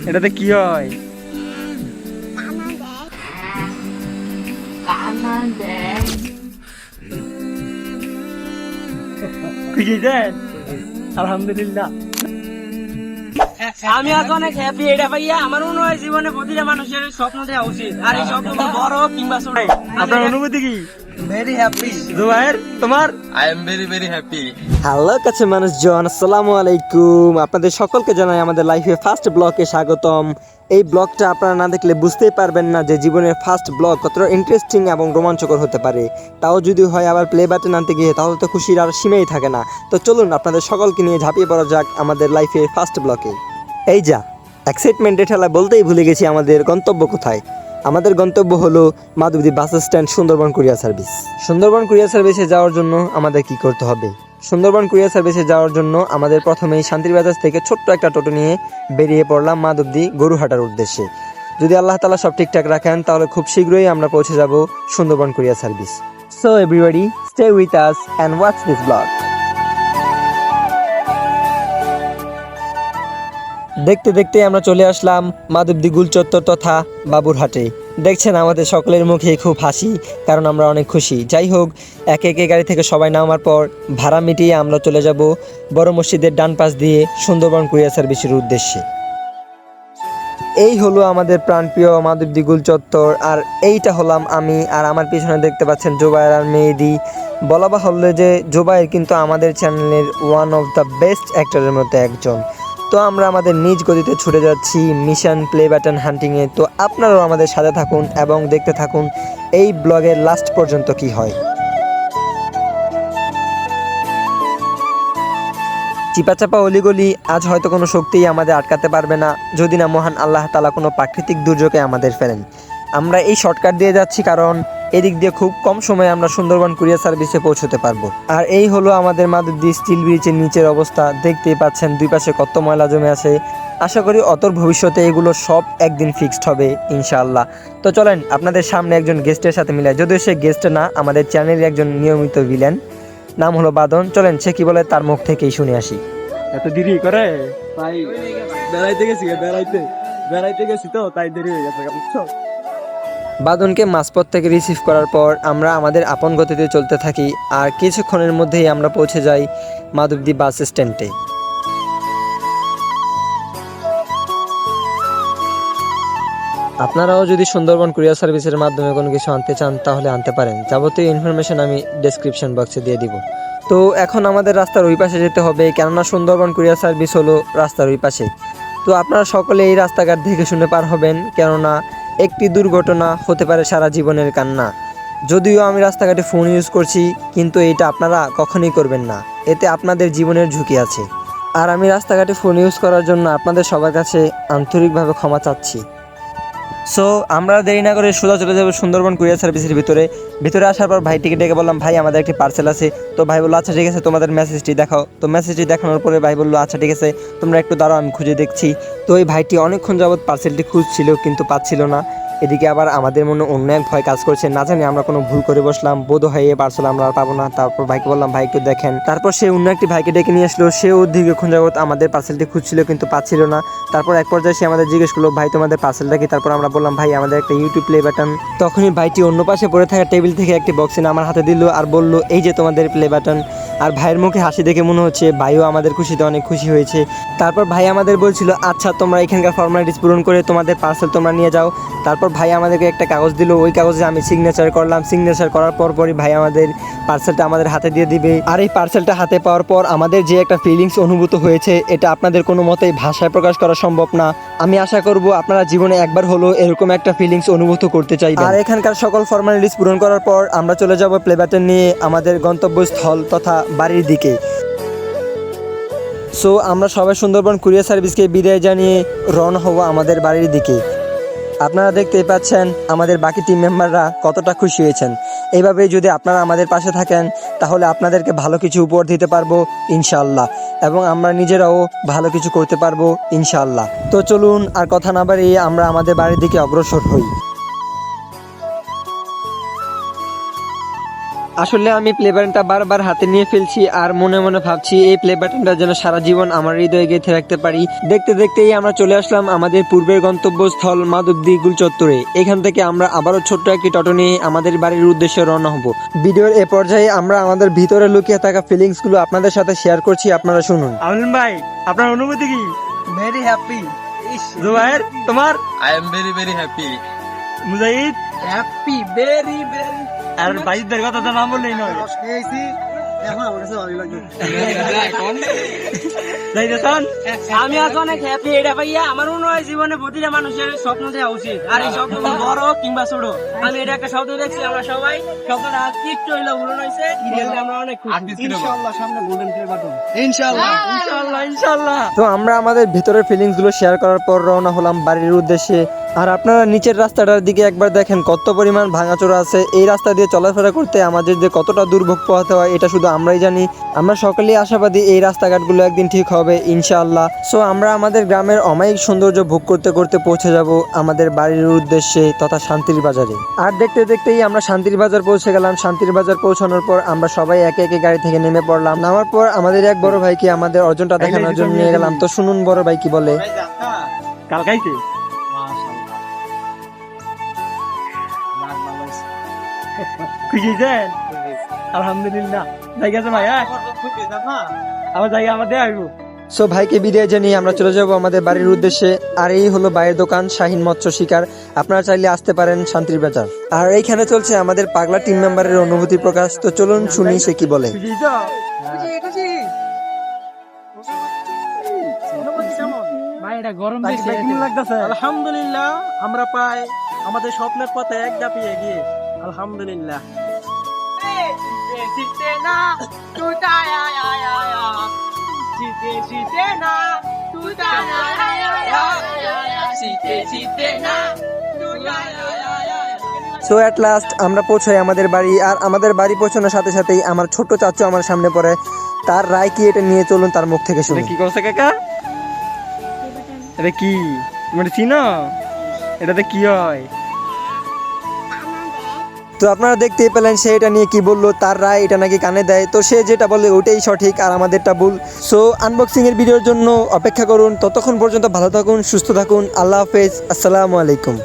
এটাতে কি হয়? খুশি দেন? আলহামদুলিল্লাহ। আমি এখন অনেক হ্যাপি। এটা ভাইয়া আমার মনে হয় জীবনে প্রতিটা মানুষের স্বপ্ন দেওয়া উচিত, আর এই স্বপ্ন বড় হোক কিংবা ছোট। আপনার অনুভূতি কি? Very happy. জুবাইর, তোমার? I am very very happy. Hello কাছে মানুষজন, আসসালামু আলাইকুম। আপনাদের সকলকে জানাই আমাদের লাইফে ফার্স্ট ব্লগে স্বাগতম। এই ব্লগটা আপনারা না দেখলে বুঝতেই পারবেন না যে জীবনের ফার্স্ট ব্লগ কতটা ইন্টারেস্টিং এবং রোমাঞ্চকর হতে পারে। তাও যদি হয় আবার প্লে বাটন আনতে গিয়ে, তাহলে তো খুশির আর সীমাই থাকে না। তো চলুন আপনাদের সকলকে নিয়ে ঝাঁপিয়ে পড়া যাক আমাদের লাইফের ফার্স্ট ব্লগে। এই যা এক্সাইটমেন্টের ঠেলা বলতেই ভুলে গেছি আমাদের গন্তব্য কোথায়। আমাদের গন্তব্য হলো Madhabdi bus stand, Sundarban courier service. Sundarban courier সার্ভিসে যাওয়ার জন্য আমাদের কি করতে হবে? সুন্দরবন কুরিয়ার সার্ভিসে যাওয়ার জন্য আমাদের প্রথমেই শান্তিরবাজার থেকে ছোট্ট একটা টোটো নিয়ে বেরিয়ে পড়লাম মাধবদী গরুহাটার উদ্দেশ্যে। যদি আল্লাহ তাআলা সব ঠিকঠাক রাখেন তাহলে খুব শীঘ্রই আমরা পৌঁছে যাব Sundarban courier service. So everybody stay with us and watch this blog. দেখতে দেখতে আমরা চলে আসলাম মাধবদী গুলচত্বর তথা বাবুরহাটে। দেখছেন আমাদের সকলের মুখে খুব হাসি, কারণ আমরা অনেক খুশি। যাই হোক, একে একে গাড়ি থেকে সবাই নামার পর ভাড়া মিটিয়ে আমরা চলে যাব বড় মসজিদের ডান পাশ দিয়ে সুন্দরবন কুরিয়ার সার্ভিসের উদ্দেশ্যে। এই হলো আমাদের প্রাণপ্রিয় মাধবদী গুলচত্বর, আর এইটা হলাম আমি। আর আমার পিছনে দেখতে পাচ্ছেন জুবাইর আর মেহেদি। বলা বাহুল্য যে জুবাইর কিন্তু আমাদের চ্যানেলের ওয়ান অফ দ্য বেস্ট অ্যাক্টরের মধ্যে একজন। তো আমরা আমাদের নিজ গতিতে ছুটে যাচ্ছি মিশন প্লে বাটন হান্টিংয়ে। তো আপনারাও আমাদের সাথে থাকুন এবং দেখতে থাকুন এই ব্লগের লাস্ট পর্যন্ত কি হয়। চিপাচাপা অলিগলি আজ হয়তো কোনো শক্তিই আমাদের আটকাতে পারবে না, যদি না মহান আল্লাহ তাআলা কোনো প্রাকৃতিক দুর্যোগে আমাদের ফেলেন। আমরা এই শর্টকাট দিয়ে যাচ্ছি কারণ এদিক দিয়ে খুব কম সময়ে আমরা সুন্দরবন কুরিয়ার সার্ভিসে পৌঁছতে পারবো। আর এই হলো আমাদের মাধবদী স্টিল ব্রিজের নিচের অবস্থা। দেখতেই পাচ্ছেন দুই পাশে কত ময়লা জমে আছে। আশা করি অতর ভবিষ্যতে এগুলো সব একদিন ফিক্সড হবে ইনশাআল্লাহ। তো চলেন আপনাদের সামনে একজন গেস্টের সাথে মিলাই, যদিও সে গেস্ট না, আমাদের চ্যানেলের একজন নিয়মিত ভিলেন, নাম হলো বাদন। চলেন সে কি বলে তার মুখ থেকেই শুনে আসি। এত দেরি করে ভাই? বেড়াইতে গেছি তো তাই দেরি হয়ে গেছে, বুঝছো? বাদনকে মাঝপথ থেকে রিসিভ করার পর আমরা আমাদের আপন গতিতে চলতে থাকি, আর কিছুক্ষণের মধ্যেই আমরা পৌঁছে যাই মাধবদী বাস স্ট্যান্ডে। আপনারাও যদি সুন্দরবন কুরিয়ার সার্ভিসের মাধ্যমে কোনো কিছু আনতে চান তাহলে আনতে পারেন। যাবতীয় ইনফরমেশন আমি ডেসক্রিপশন বক্সে দিয়ে দিব। তো এখন আমাদের রাস্তার ওই পাশে যেতে হবে, কেননা সুন্দরবন কুরিয়ার সার্ভিস হলো রাস্তার ওই পাশে। তো আপনারা সকলে এই রাস্তাঘাট দেখে শুনে পার হবেন, কেননা একটি দুর্ঘটনা হতে পারে সারা জীবনের কান্না। যদিও আমি রাস্তাঘাটে ফোন ইউজ করছি, কিন্তু এটা আপনারা কখনোই করবেন না, এতে আপনাদের জীবনের ঝুঁকি আছে। আর আমি রাস্তাঘাটে ফোন ইউজ করার জন্য আপনাদের সবার কাছে আন্তরিকভাবে ক্ষমা চাচ্ছি। সো আমরা দেরি না করে সোজা চলে যাবো সুন্দরবন কুরিয়ার সার্ভিসের ভিতরে আসার পর ভাইটিকে ডেকে বললাম, ভাই আমাদের একটি পার্সেল আছে। তো ভাই বললো আচ্ছা ঠিক আছে, তোমাদের মেসেজটি দেখাও। তো মেসেজটি দেখানোর পরে ভাই বললো আচ্ছা ঠিক আছে, তোমরা একটু দাঁড়াও, আমি খুঁজে দেখছি। তো এই ভাইটি অনেকক্ষণ যাবৎ পার্সেলটি খুঁজছিল কিন্তু পাচ্ছিল না। এদিকে আবার আমাদের মনে অন্য এক ভয় কাজ করছে, না জানি আমরা কোনো ভুল করে বসলাম, বোধ হয় এই পার্সেল আমরা আর পাবো না। তারপর ভাইকে বললাম ভাই একটু দেখেন। তারপর সে অন্য একটি ভাইকে ডেকে নিয়ে আসলো, সেও দীর্ঘক্ষণ যাবৎ আমাদের পার্সেলটি খুঁজছিল কিন্তু পাচ্ছিল না। তারপর এক পর্যায়ে সে আমাদের জিজ্ঞেস করলো ভাই তোমাদের পার্সেলটা কি? তারপর আমরা বললাম ভাই আমাদের একটা ইউটিউব প্লে বাটন। তখনই ভাইটি অন্য পাশে পড়ে থাকা টেবিল থেকে একটি বক্স এনে আমার হাতে দিল আর বলল এই যে তোমাদের প্লে বাটন। আর ভাইয়ের মুখে হাসি দেখে মনে হচ্ছে ভাইও আমাদের খুশিতে অনেক খুশি হয়েছে। তারপর ভাই আমাদের বলছিল আচ্ছা তোমরা এখানকার ফর্মালিটিস পূরণ করে তোমাদের পার্সেল তোমরা নিয়ে যাও। তারপর ভাই আমাদেরকে একটা কাগজ দিল, ওই কাগজে আমি সিগনেচার করলাম। সিগনেচার করার পরই ভাই আমাদের পার্সেলটা আমাদের হাতে দিয়ে দিবে। আর এই পার্সেলটা হাতে পাওয়ার পর আমাদের যে একটা ফিলিংস অনুভূত হয়েছে, এটা আপনাদের কোনো মতেই ভাষায় প্রকাশ করা সম্ভব না। আমি আশা করব আপনারা জীবনে একবার হলো এরকম একটা ফিলিংস অনুভূত করতে চাইবেন। আর এখানকার সকল ফর্মালিটিস পূরণ করার পর আমরা চলে যাব প্লে বাটন নিয়ে আমাদের গন্তব্যস্থল তথা বাড়ির দিকে। সো আমরা সবাই সুন্দরবন কুরিয়ার সার্ভিসকে বিদায় জানিয়ে রওনা হব আমাদের বাড়ির দিকে। আপনারা দেখতেই পাচ্ছেন আমাদের বাকি টিম মেম্বাররা কতটা খুশি হয়েছেন। এইভাবেই যদি আপনারা আমাদের পাশে থাকেন তাহলে আপনাদেরকে ভালো কিছু উপহার দিতে পারবো ইনশাআল্লাহ, এবং আমরা নিজেরাও ভালো কিছু করতে পারবো ইনশাআল্লাহ। তো চলুন আর কথা না বাড়িয়ে আমরা আমাদের বাড়ির দিকে অগ্রসর হই। আসলে আমি প্লে বাটনটা বারবার হাতে নিয়ে ফেলছি আর মনে মনে ভাবছি এই প্লে বাটনটা যেন সারা জীবন আমার হৃদয়ে গেঁথে রাখতে পারি। দেখতে দেখতেই আমরা চলে আসলাম আমাদের পূর্বের গন্তব্যস্থল মাধবদী গুল চত্বরে। এখান থেকে আমরা আবারও ছোট্ট একটি টোটো নিয়ে আমাদের বাড়ির উদ্দেশ্যে রওনা হব। ভিডিওর এ পর্যায়ে আমরা আমাদের ভিতরে লুকিয়ে থাকা ফিলিংস গুলো আপনাদের সাথে শেয়ার করছি, আপনারা শুনুন। আমিন ভাই, আপনার অনুভূতি কি? Very happy. জুবাইর, তোমার? I am very very happy. Mujahid happy, very very. আর ভাইদের কথা তো নাম বললেই নয়। এখন আমার কাছে ভালো লাগবে। যাইতেছেন? আমি আজ অনেক হ্যাপি এটা ভাইয়া। আমার মনে হয় জীবনে প্রতিটা মানুষের স্বপ্ন দেওয়া উচিত, আর এই স্বপ্ন বড় হোক কিংবা ছোট। আমি এটা একটা শব্দ দেখছি, আমরা সবাই স্বপ্নটা একটু হইলেও পূরণ হয়েছে, আমরা অনেক খুশি। ইনশাআল্লাহ সামনে গোল্ডেন প্লে বাটন। ইনশাআল্লাহ। ইনশাআল্লাহ ইনশাআল্লাহ। তো আমরা আমাদের ভিতরের ফিলিংস গুলো শেয়ার করার পর রওনা হলাম বাড়ির উদ্দেশ্যে। আর আপনারা নিচের রাস্তাটার দিকে একবার দেখেন কত পরিমাণ ভাঙাচোরা আছে। এই রাস্তা দিয়ে চলাফেরা করতে আমাদের যে কতটা দুর্ভোগ পোহাতে হয় এটা শুধু আমরাই জানি। আমরা সকলেই আশাবাদী এই রাস্তাঘাটগুলো একদিন ঠিক হবে ইনশাআল্লাহ। সো আমরা আমাদের গ্রামের অমায়িক সৌন্দর্য ভোগ করতে করতে পৌঁছে যাব আমাদের বাড়ির উদ্দেশ্যে তথা শান্তির বাজারে। আর দেখতে দেখতেই আমরা শান্তির বাজার পৌঁছে গেলাম। শান্তির বাজার পৌঁছানোর পর আমরা সবাই একে একে গাড়ি থেকে নেমে পড়লাম। নামার পর আমাদের এক বড় ভাইকে আমাদের অর্জনটা দেখানোর জন্য নিয়ে গেলাম। তো শুনুন বড় ভাই কি বলে। কালকাইতে খুশি হয়েছেন? আলহামদুলিল্লাহ। জায়গা আছে ভাই? হ্যাঁ, আমার জায়গা আমাদের আসবো। সো ভাইকে বিদায় জানিয়ে আমরা চলে যাব আমাদের বাড়ির উদ্দেশ্যে। আর এই হলো ভাইয়ের দোকান শাহিন মৎস্য শিকার। আপনারা চাইলে আসতে পারেন শান্তির বাজার। আর এইখানে চলছে আমাদের পাগলা টিম মেম্বারের অনুভূতি প্রকাশ। তো চলুন শুনি সে কি বলে। খুশি তো? ভাই এটা গরম ভাই, বেশি। ভাই, কেমন লাগতেছে? আলহামদুলিল্লাহ, আমরা পাই আমাদের স্বপ্নের পথে এক ধাপ এগিয়ে। আলহামদুলিল্লাহ। সো অ্যাট লাস্ট আমরা পৌঁছাই আমাদের বাড়ি। আর আমাদের বাড়ি পৌঁছানোর সাথে সাথেই আমার ছোট্ট চাচু আমার সামনে পড়ে। তার রায় কি এটা নিয়ে চলুন তার মুখ থেকে এটা শুনি। কি করছে কাকা? এটা কি মানে চিনো? এটাতে কি হয়? তো আপনারা দেখতেই পেলেন সে এটা নিয়ে কি বললো। তার রায় এটা নাকি কানে দেয়। তো সে যেটা বলে ওটাই সঠিক আর আমাদেরটা ভুল। সো আনবক্সিং এর ভিডিওর জন্য অপেক্ষা করুন। ততক্ষণ পর্যন্ত ভালো থাকুন, সুস্থ থাকুন। আল্লাহ হাফেজ, আসসালামু আলাইকুম।